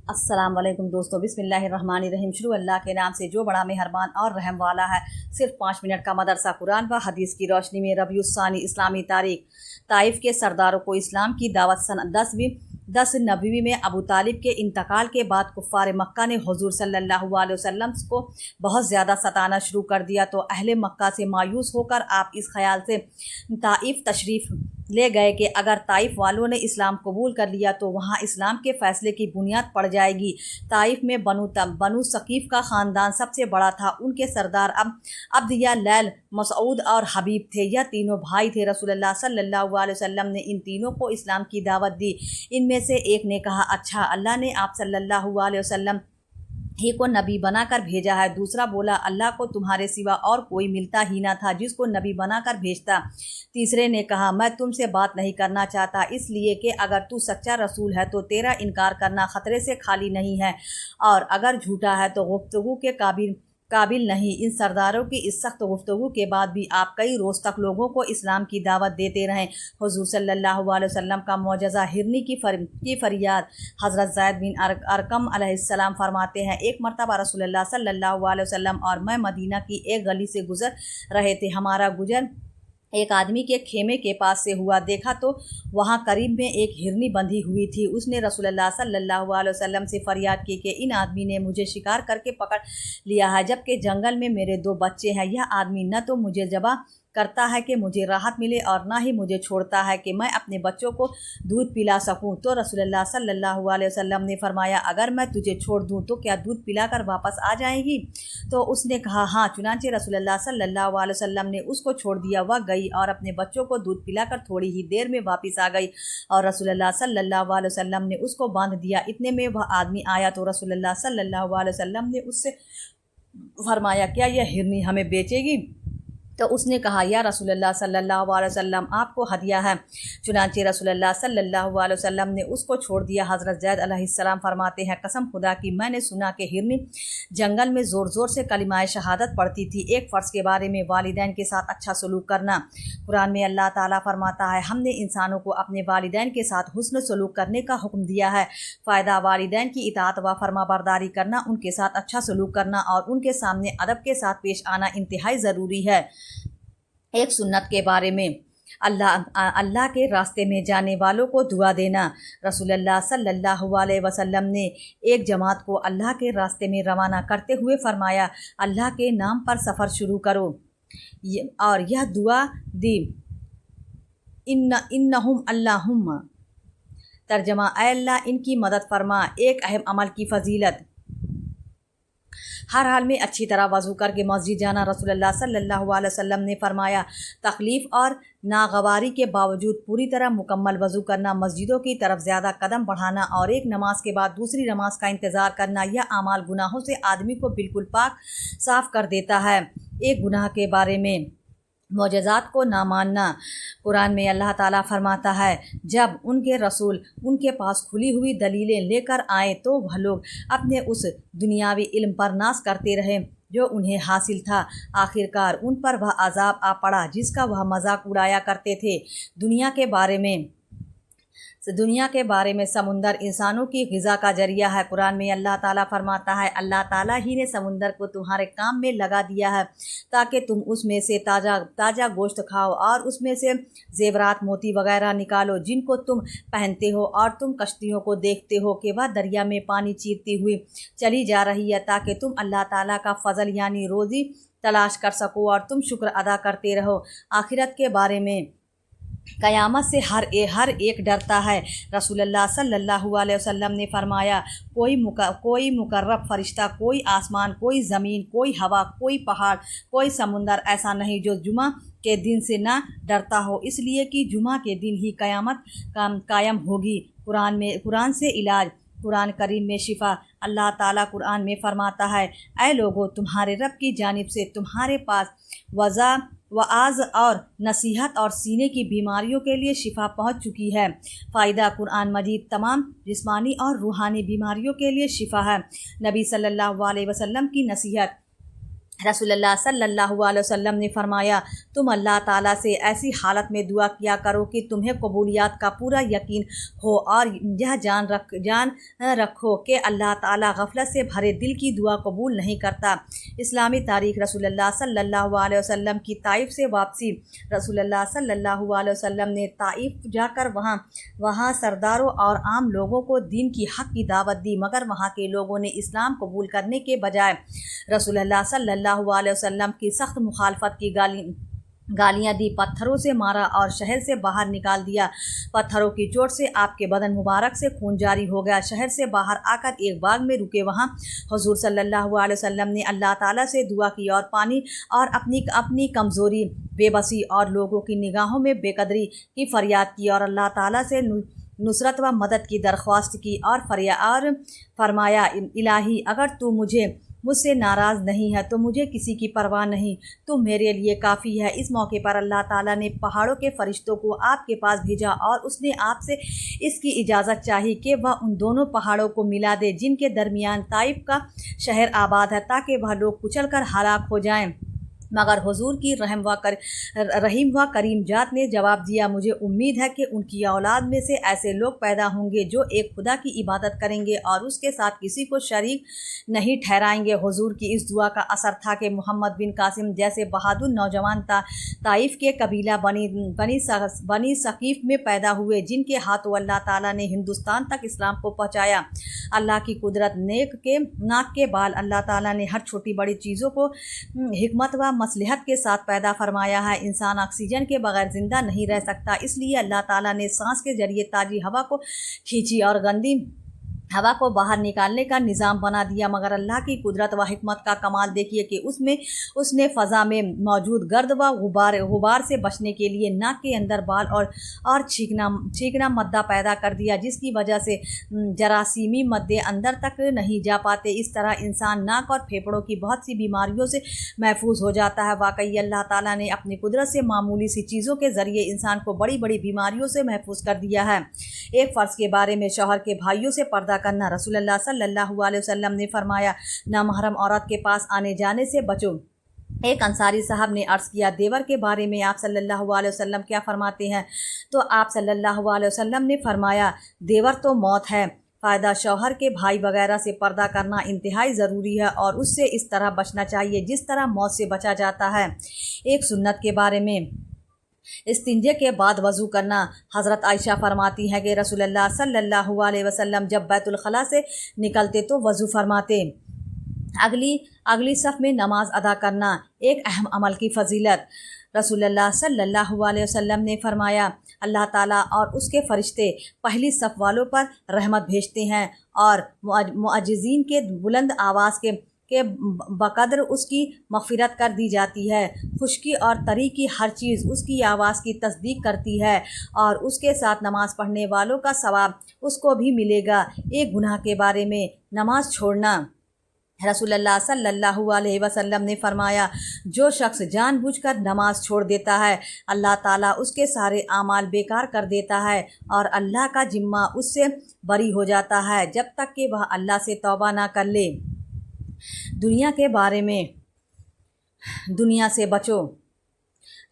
अस्सलाम वालेकुम दोस्तों, बिस्मिल्लाहिर्रहमानिर्रहीम। शुरू अल्लाह के नाम से जो बड़ा मेहरबान और रहम वाला है। सिर्फ 5 मिनट का मदरसा कुरान व हदीस की रोशनी में रबीउस्सानी इस्लामी तारीख। ताइफ के सरदारों को इस्लाम की दावत सन 10 नबवी में अबू तालिब के इंतकाल के बाद कुफ़ार मक्का ने हुज़ूर सल्लल्लाहु अलैहि वसल्लम को बहुत ज़्यादा सताना शुरू कर दिया। तो अहले मक्का से मायूस होकर आप इस ख्याल से ताइफ तशरीफ़ ले गए कि अगर ताइफ वालों ने इस्लाम कबूल कर लिया तो वहाँ इस्लाम के फ़ैसले की बुनियाद पड़ जाएगी। ताइफ में बनु सकीफ़ का ख़ानदान सबसे बड़ा था। उनके सरदार अब्द या लैल, मसऊद और हबीब थे। यह तीनों भाई थे। रसूलुल्लाह सल्लल्लाहु अलैहि वसल्लम ने इन तीनों को इस्लाम की दावत दी। इनमें से एक ने कहा, अच्छा, अल्लाह ने आप सल्लल्लाहु अलैहि वसल्लम ही को नबी बनाकर भेजा है। दूसरा बोला, अल्लाह को तुम्हारे सिवा और कोई मिलता ही ना था जिसको नबी बनाकर भेजता। तीसरे ने कहा, मैं तुमसे बात नहीं करना चाहता, इसलिए कि अगर तू सच्चा रसूल है तो तेरा इनकार करना ख़तरे से खाली नहीं है, और अगर झूठा है तो गुफ्तगू के काबिल नहीं। इन सरदारों की इस सख्त गुफ्तगू के बाद भी आप कई रोज़ तक लोगों को इस्लाम की दावत देते रहें। हुज़ूर सल्लल्लाहु अलैहि वसल्लम का मौजज़ा हिरनी की फरियाद। हज़रत ज़ैद बिन अरकम अलैहिस्सलाम फरमाते हैं, एक मरतबा रसूलुल्लाह सल्लल्लाहु अलैहि वसल्लम और मैं मदीना की एक गली से गुज़र रहे थे। हमारा गुजर एक आदमी के खेमे के पास से हुआ। देखा तो वहाँ करीब में एक हिरनी बंधी हुई थी। उसने रसूलुल्लाह सल्लल्लाहु अलैहि वसल्लम से फरियाद की कि इन आदमी ने मुझे शिकार करके पकड़ लिया है, जबकि जंगल में मेरे 2 बच्चे हैं। यह आदमी न तो मुझे ज़बह करता है कि मुझे राहत मिले और ना ही मुझे छोड़ता है कि मैं अपने बच्चों को दूध पिला सकूं। तो रसूलुल्लाह सल्लल्लाहु अलैहि वसल्लम ने फरमाया, अगर मैं तुझे छोड़ दूं तो क्या दूध पिलाकर वापस आ जाएगी? तो उसने कहा, हाँ। चुनांचे रसूलुल्लाह सल्लल्लाहु अलैहि वसल्लम ने उसको छोड़ दिया। वह गई और अपने बच्चों को दूध पिलाकर थोड़ी ही देर में वापस आ गई और रसूलुल्लाह सल्लल्लाहु अलैहि वसल्लम ने उसको बांध दिया। इतने में वह आदमी आया तो रसूलुल्लाह सल्लल्लाहु अलैहि वसल्लम ने उससे फरमाया, क्या यह हिरनी हमें बेचेगी? तो उसने कहा, या रसूलुल्लाह सल्लल्लाहु अलैहि वसल्लम, आपको हदिया है। चुनांचे रसूलुल्लाह सल्लल्लाहु अलैहि वसल्लम ने उसको छोड़ दिया। हज़रत ज़ैद अलैहिस्सलाम फरमाते हैं, कसम खुदा की, मैंने सुना कि हिरनी जंगल में ज़ोर ज़ोर से कलिमाए शहादत पढ़ती थी। एक फ़र्ज़ के बारे में, वालिदैन के साथ अच्छा सलूक करना। कुरान में अल्लाह ताला फरमाता है, हमने इंसानों को अपने वालिदैन के साथ हुस्न सलूक करने का हुक्म दिया है। फ़ायदा, वालिदैन की इताअत व फरमाबरदारी करना, उनके साथ अच्छा सलूक करना और उनके सामने अदब के साथ पेश आना इंतहाई ज़रूरी है। एक सुन्नत के बारे में, अल्लाह के रास्ते में जाने वालों को दुआ देना। रसूलुल्लाह सल्लल्लाहु अलैहि वसल्लम ने एक जमात को अल्लाह के रास्ते में रवाना करते हुए फरमाया, अल्लाह के नाम पर सफ़र शुरू करो। और यह दुआ दी, इन्नहुम अल्लाहुम्मा, तर्जमा, ऐ अल्लाह इनकी मदद फरमा। एक अहम अमल की फजीलत, हर हाल में अच्छी तरह वज़ू करके मस्जिद जाना। रसूलुल्लाह सल्लल्लाहु अलैहि वसल्लम ने फरमाया, तकलीफ़ और नागवारी के बावजूद पूरी तरह मुकम्मल वज़ू करना, मस्जिदों की तरफ ज़्यादा कदम बढ़ाना और एक नमाज के बाद दूसरी नमाज का इंतज़ार करना, यह आमाल गुनाहों से आदमी को बिल्कुल पाक साफ़ कर देता है। एक गुनाह के बारे में, मौजज़ात को ना मानना। कुरान में अल्लाह ताला फरमाता है, जब उनके रसूल उनके पास खुली हुई दलीलें लेकर आए तो वह लोग अपने उस दुनियावी इल्म पर नाज करते रहे जो उन्हें हासिल था। आखिरकार उन पर वह अजाब आ पड़ा जिसका वह मजाक उड़ाया करते थे। दुनिया के बारे में, समुंदर इंसानों की ग़िज़ा का जरिया है। कुरान में अल्लाह ताला फरमाता है, अल्लाह ताला ही ने समुंदर को तुम्हारे काम में लगा दिया है ताकि तुम उसमें से ताज़ा गोश्त खाओ और उसमें से ज़ेवरात, मोती वगैरह निकालो जिनको तुम पहनते हो, और तुम कश्तियों को देखते हो कि वह दरिया में पानी चीरती हुई चली जा रही है ताकि तुम अल्लाह ताला का फ़ज़ल यानी रोज़ी तलाश कर सको और तुम शुक्र अदा करते रहो। आखिरत के बारे में, क़यामत से हर एक डरता है। रसूलुल्लाह सल्लल्लाहु अलैहि वसल्लम ने फरमाया, कोई मुकर्रब फरिश्ता, कोई आसमान, कोई ज़मीन, कोई हवा, कोई पहाड़, कोई समुंदर ऐसा नहीं जो जुमा के दिन से ना डरता हो, इसलिए कि जुमा के दिन ही क़यामत कायम होगी। कुरान से इलाज, कुरान करीम में शिफा। अल्लाह ताला कुरान में फरमाता है, ऐ लोगो, तुम्हारे रब की जानिब से तुम्हारे पास वआज़ और नसीहत और सीने की बीमारियों के लिए शिफा पहुंच चुकी है। फ़ायदा, कुरान मजीद तमाम जिस्मानी और रूहानी बीमारियों के लिए शिफा है। नबी सल्लल्लाहु अलैहि वसल्लम की नसीहत रसूल अल्लाह सल्लल्लाहु अलैहि वसल्लम ने फरमाया, तुम अल्लाह ताला से ऐसी हालत में दुआ किया करो कि तुम्हें कबूलियत का पूरा यकीन हो, और यह जान रखो कि अल्लाह ताला गफलत से भरे दिल की दुआ कबूल नहीं करता। इस्लामी तारीख़ रसूल अल्लाह सल्लल्लाहु अलैहि वसल्लम की ताइफ से वापसी। रसूल अल्लाह सल्लल्लाहु अलैहि वसल्लम ने ताइफ जाकर वहाँ सरदारों और आम लोगों को दीन की हक़ की दावत दी, मगर वहाँ के लोगों ने इस्लाम कबूल करने के बजाय रसूल अल्लाह सल्लल्लाहु अलैहि वसल्लम की सख्त मुखालफत की गालियाँ दी, पत्थरों से मारा और शहर से बाहर निकाल दिया। पत्थरों की चोट से आपके बदन मुबारक से खून जारी हो गया। शहर से बाहर आकर एक बाग में रुके। वहाँ हुजूर सल्लल्लाहु अलैहि वसल्लम ने अल्लाह ताला से दुआ की और पानी और अपनी कमज़ोरी, बेबसी और लोगों की निगाहों में बेकदरी की फरियाद की, और अल्लाह ताला से नुसरत व मदद की दरख्वास्त की, और फरमाया, इलाही, अगर तू मुझसे नाराज़ नहीं है तो मुझे किसी की परवाह नहीं, तुम मेरे लिए काफ़ी है। इस मौके पर अल्लाह ताला ने पहाड़ों के फरिश्तों को आपके पास भेजा और उसने आपसे इसकी इजाज़त चाही कि वह उन दोनों पहाड़ों को मिला दे जिनके दरमियान ताइफ का शहर आबाद है, ताकि वह लोग कुचल कर हलाक हो जाएं। मगर हुजूर की रहीम व करीम जात ने जवाब दिया, मुझे उम्मीद है कि उनकी औलाद में से ऐसे लोग पैदा होंगे जो एक खुदा की इबादत करेंगे और उसके साथ किसी को शरीक नहीं ठहराएंगे। हुजूर की इस दुआ का असर था कि मोहम्मद बिन कासिम जैसे बहादुर नौजवान ताइफ के कबीला बनी सकीफ़ में पैदा हुए, जिनके हाथों अल्लाह ताला ने हिंदुस्तान तक इस्लाम को पहुँचाया। अल्लाह की कुदरत, नाक के बाल, अल्लाह ताला ने हर छोटी बड़ी चीज़ों को हिकमत व मसलहत के साथ पैदा फरमाया है। इंसान ऑक्सीजन के बगैर ज़िंदा नहीं रह सकता, इसलिए अल्लाह ताला ने सांस के जरिए ताज़ी हवा को खींची और गंदी हवा को बाहर निकालने का निज़ाम बना दिया। मगर अल्लाह की कुदरत व हिकमत का कमाल देखिए कि उसने फ़ज़ा में मौजूद गर्द व गुबार से बचने के लिए नाक के अंदर बाल और छींकना मद्दा पैदा कर दिया, जिसकी वजह से जरासीमी मद्दे अंदर तक नहीं जा पाते। इस तरह इंसान नाक और फेफड़ों की बहुत सी बीमारियों से महफूज हो जाता है। वाकई अल्लाह ताला ने अपनी कुदरत से मामूली सी चीज़ों के ज़रिए इंसान को बड़ी बड़ी बीमारियों से महफूज कर दिया है। एक फ़र्ज़ के बारे में शौहर के भाइयों से पर्दा करना। रसूल अल्लाह सल्लल्लाहु अलैहि वसल्लम ने फरमाया, नामहरम औरत के पास आने जाने से बचो। एक अंसारी साहब ने अर्ज़ किया, देवर के बारे में आप सल्लल्लाहु अलैहि वसल्लम क्या फरमाते हैं? तो आप सल्लल्लाहु अलैहि वसल्लम ने फरमाया, देवर तो मौत है। फ़ायदा, शौहर के भाई वगैरह से पर्दा करना इंतहाई ज़रूरी है और उससे इस तरह बचना चाहिए जिस तरह मौत से बचा जाता है। एक सुन्नत के बारे में, इस्तिंजे के बाद वज़ू करना। हज़रत आयशा फरमाती हैं कि रसूलुल्लाह सल्लल्लाहु अलैहि वसल्लम जब बैतुल खला से निकलते तो वज़ू फरमाते। अगली सफ़ में नमाज अदा करना एक अहम अमल की फ़जीलत। रसूलुल्लाह सल्लल्लाहु अलैहि वसल्लम ने फरमाया, अल्लाह ताला और उसके फ़रिश्ते पहली सफ़ वालों पर रहमत भेजते हैं और मुअज्जिज़ीन के बुलंद आवाज़ के बकदर उसकी मग़फ़िरत कर दी जाती है। खुश्की और तरी की हर चीज़ उसकी आवाज़ की तस्दीक करती है और उसके साथ नमाज़ पढ़ने वालों का सवाब उसको भी मिलेगा। एक गुनाह के बारे में, नमाज छोड़ना। रसूलुल्लाह सल्लल्लाहु अलैहि वसल्लम ने फरमाया, जो शख्स जानबूझकर नमाज छोड़ देता है, अल्लाह ताला उसके सारे आमाल बेकार कर देता है और अल्लाह का जिम्मा उससे बरी हो जाता है जब तक कि वह अल्लाह से तौबा ना कर ले। दुनिया के बारे में, दुनिया से बचो।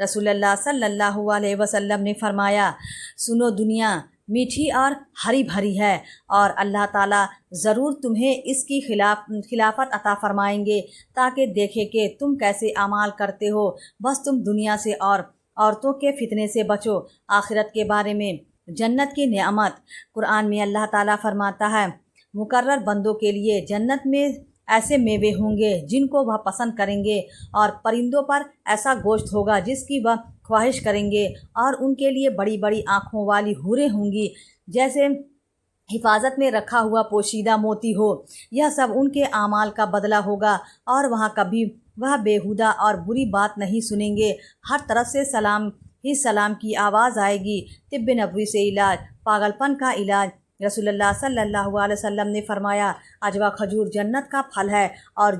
रसूलुल्लाह सल्लल्लाहु अलैहि वसल्लम ने फरमाया, सुनो, दुनिया मीठी और हरी भरी है और अल्लाह ताला ज़रूर तुम्हें इसकी खिलाफत अता फ़रमाएंगे ताकि देखे कि तुम कैसे अमाल करते हो। बस तुम दुनिया से और औरतों के फितने से बचो। आखिरत के बारे में, जन्नत की नेमत। कुरान में अल्लाह ताला फरमाता है, मुकर्रर बंदों के लिए जन्नत में ऐसे मेवे होंगे जिनको वह पसंद करेंगे और परिंदों पर ऐसा गोश्त होगा जिसकी वह ख्वाहिश करेंगे और उनके लिए बड़ी बड़ी आँखों वाली हूरें होंगी जैसे हिफाजत में रखा हुआ पोशीदा मोती हो। यह सब उनके आमाल का बदला होगा और वहाँ कभी वह बेहुदा और बुरी बात नहीं सुनेंगे। हर तरफ से सलाम ही सलाम की आवाज़ आएगी। तिब्ब नबवी से इलाज, पागलपन का इलाज। रसूलुल्लाह सल्लल्लाहु अलैहि वसल्लम ने फरमाया, अजवा खजूर जन्नत का फल है और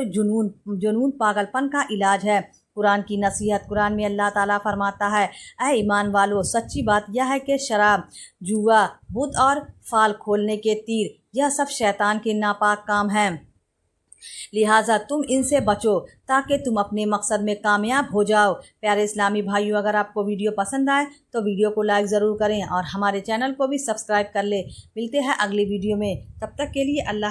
जुनून पागलपन का इलाज है। कुरान की नसीहत। कुरान में अल्लाह ताला फरमाता है, ऐ ईमान वालों, सच्ची बात यह है कि शराब, जुआ, बुत और फाल खोलने के तीर, यह सब शैतान के नापाक काम हैं। لہٰذا تم ان سے بچو تاکہ تم اپنے مقصد میں کامیاب ہو جاؤ۔ پیارے اسلامی بھائیوں، اگر آپ کو ویڈیو پسند آئے تو ویڈیو کو لائک ضرور کریں اور ہمارے چینل کو بھی سبسکرائب کر لیں۔ ملتے ہیں اگلی ویڈیو میں، تب تک کے لیے اللہ